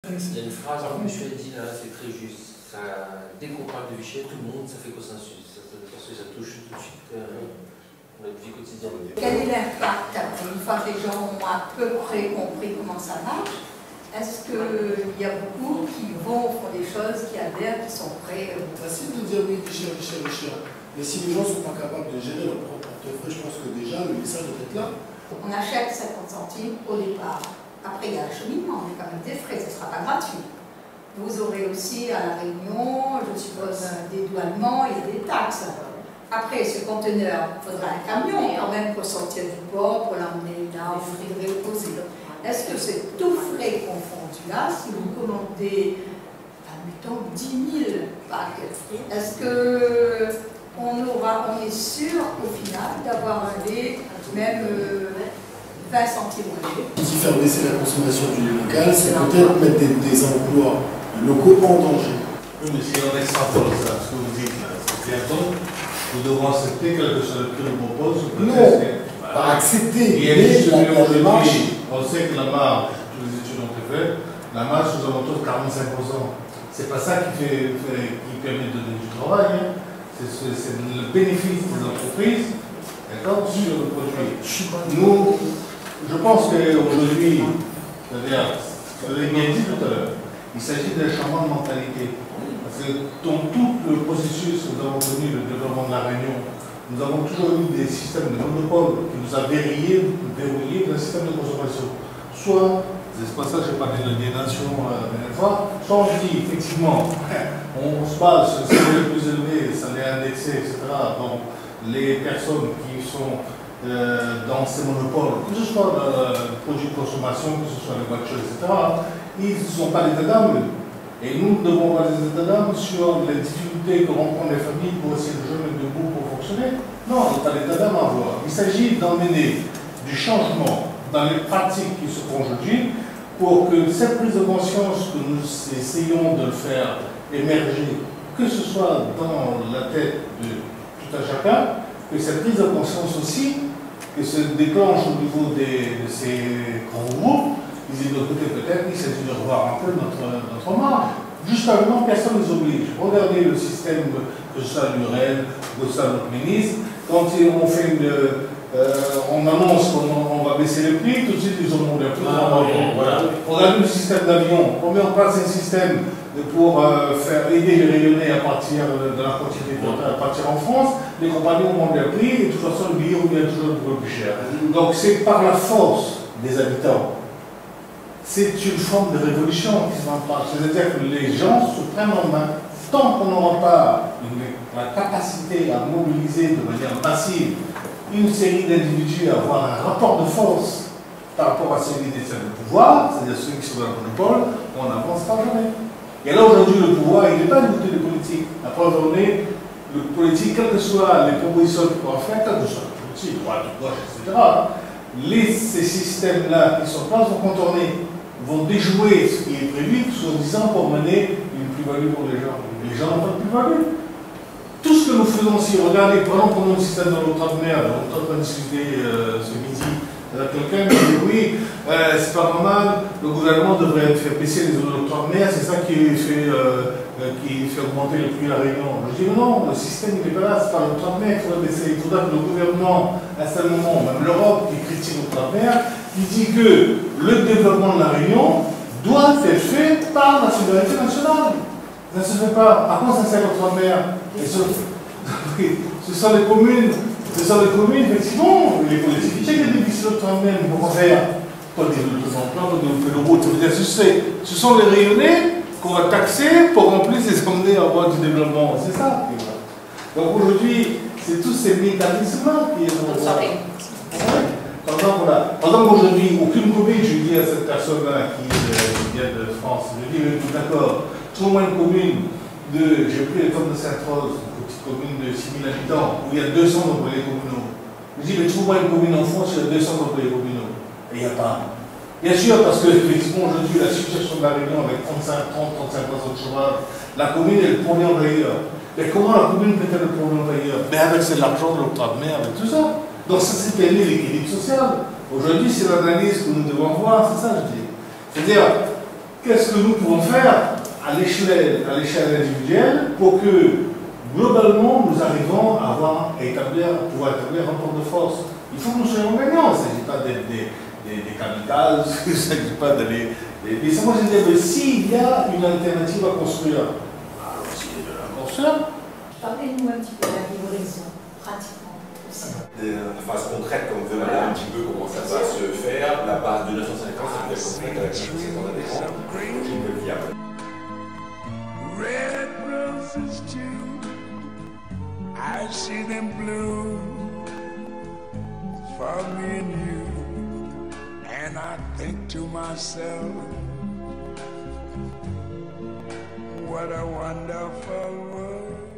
Il y a une phrase que monsieur a dit là, c'est très juste. Ça, dès qu'on parle de Vichy, tout le monde, ça fait consensus. Parce que ça touche tout de suite notre vie quotidienne. Quel est l'impact une fois que les gens ont à peu près compris comment ça marche? Est-ce qu'il y a beaucoup qui vont pour des choses, qui adhèrent, qui sont prêts? C'est facile de dire oui, Vichy. Mais si les gens ne sont pas capables de gérer leur propre portefeuille, je pense que déjà le message doit être là. On achète 50 centimes au départ. Après, il y a l'acheminement, il y a quand même des frais, ce ne sera pas gratuit. Vous aurez aussi à La Réunion, je suppose, des douanements et des taxes. Après, ce conteneur, il faudra un camion quand même pour sortir du port, pour l'emmener là, au frigo posé. Est-ce que c'est tout frais confondu là, si vous commandez, admettons, 10 000 packs, est-ce que on est sûr au final d'avoir un lait même 20 centimes au lait? Si faire baisser la consommation du lait local, c'est peut-être mettre des emplois locaux en danger. Oui, mais si on extrapole ça, ce que vous dites là, c'est bientôt, nous devons accepter quel que soit le prix qu'on propose. Non, pas accepter, mais la démarche. On sait que la marge, tous les études ont été faites, la marge c'est aux alentours de 45%. C'est pas ça qui permet de donner du travail, hein. C'est le bénéfice des entreprises, d'accord, sur le produit. Nous, je pense qu'aujourd'hui, c'est-à-dire, vous l'avez bien dit tout à l'heure, il s'agit d'un changement de mentalité. Parce que dans tout le processus que nous avons connu, le développement de la Réunion, nous avons toujours eu des systèmes de monopole qui nous ont verrouillé d'un système de consommation. Soit, c'est pas ça que j'ai parlé de l'aliénation la dernière fois, soit on dit effectivement, on se base sur le salaire le plus élevé, le salaire indexé, etc. Donc les personnes qui sont dans ces monopoles, que ce soit le produit de consommation, que ce soit les voitures, etc., ils ne sont pas l'état d'âme. Et nous devons avoir des états d'âme sur les difficultés que rencontrent les familles pour essayer de jouer debout pour fonctionner. Non, il n'y a pas d'état d'âme à avoir. Il s'agit d'emmener du changement dans les pratiques qui se font aujourd'hui pour que cette prise de conscience que nous essayons de faire émerger, que ce soit dans la tête de tout un chacun, que cette prise de conscience aussi, que se déclenche au niveau de ces grands groupes. Ils disent de l'autre côté peut-être qu'il s'agit de revoir un peu notre marge. Jusqu'à maintenant, personne ne les oblige. Regardez le système, que ce soit l'URL, que ce soit notre ministre, quand on fait on annonce qu'on va baisser les prix, tout de suite ils ont demandé plus. Voilà. Regardez le système d'avion. On met en place un système pour faire aider les Rayonnais à partir de la quantité à partir en France. Les compagnies ont demandé le prix et de toute façon le billet revient toujours un peu plus cher. Donc c'est par la force des habitants. C'est une forme de révolution qui s'en passe. C'est-à-dire que les gens se prennent en main. Tant qu'on n'aura pas la capacité à mobiliser de manière massive une série d'individus à avoir un rapport de force par rapport à celui des tiers de pouvoir, c'est-à-dire ceux qui sont dans le monopole, on n'avance pas jamais. Et là aujourd'hui, le pouvoir, il n'est pas du côté des politiques. Après aujourd'hui, le politique, quelles que soient les propositions qu'il pourra faire, quelles que soient les politiques, droite, gauche, etc., ces systèmes-là qui sont en place vont contourner, vont déjouer ce qui est prévu, soi-disant pour mener une plus-value pour les gens. Les gens n'ont pas de plus-value. Tout ce que nous faisons aussi, regardez, prenons le système de l'octroi-de-mer, on est en train de discuter ce midi, quelqu'un qui dit oui, c'est pas normal, le gouvernement devrait faire baisser les octroi-de-mer, c'est ça qui fait augmenter le prix à la Réunion. Je dis non, le système n'est pas là, c'est pas l'octroi-de-mer qu'il faudrait baisser. Il faudra que le gouvernement, à un certain moment, même l'Europe qui critique l'octroi-de-mer, qui dit que le développement de la Réunion doit être fait par la souveraineté nationale. Ça ne se fait pas. À quoi ça sert l'octroi-de-mer? Ce sont les communes, effectivement, les politiques qui ont déficit l'octroi-de-mer, pourquoi faire? Pour développer les emplois, pour développer le route. Ce sont les Rayonnais qu'on va taxer pour qu'on puisse les emmener à avoir du développement. C'est ça. Donc aujourd'hui, c'est tous ces mécanismes-là qui sont. Par exemple, aujourd'hui, aucune commune, je dis à cette personne-là qui vient de France, je dis, d'accord, trouve-moi une commune j'ai pris l'exemple de Sainte-Rose, une petite commune de 6 000 habitants, où il y a 200 employés communaux. Je dis, mais trouve-moi une commune en France où il y a 200 employés communaux. Et il n'y a pas. Bien sûr, parce que, effectivement, aujourd'hui, la situation de la Réunion avec 30-35% de chômage, la commune est le premier employeur. Mais comment la commune peut être le premier employeur? Mais avec l'argent de l'octroi-de-mer, avec tout ça. Donc ça, c'est permis l'équilibre social. Aujourd'hui, c'est l'analyse que nous devons voir, c'est ça, je dis. C'est-à-dire, qu'est-ce que nous pouvons faire à l'échelle individuelle pour que, globalement, nous arrivons à pouvoir établir un rapport de force. Il faut que nous soyons gagnants. Il ne s'agit pas d'être des capitales, il ne s'agit pas d'aller... Mais moi, je disais, mais s'il y a une alternative à construire, alors essayez de la construire. Parlez-nous un petit peu de la livraison, pratiquement. De phase concrète, comme vous regardez un petit peu comment ça va se faire, la base de 950, ça peut être complète avec 950 adhérents, qui peut être viable. Red roses too, I see them bloom for me and you, and I think to myself, what a wonderful world.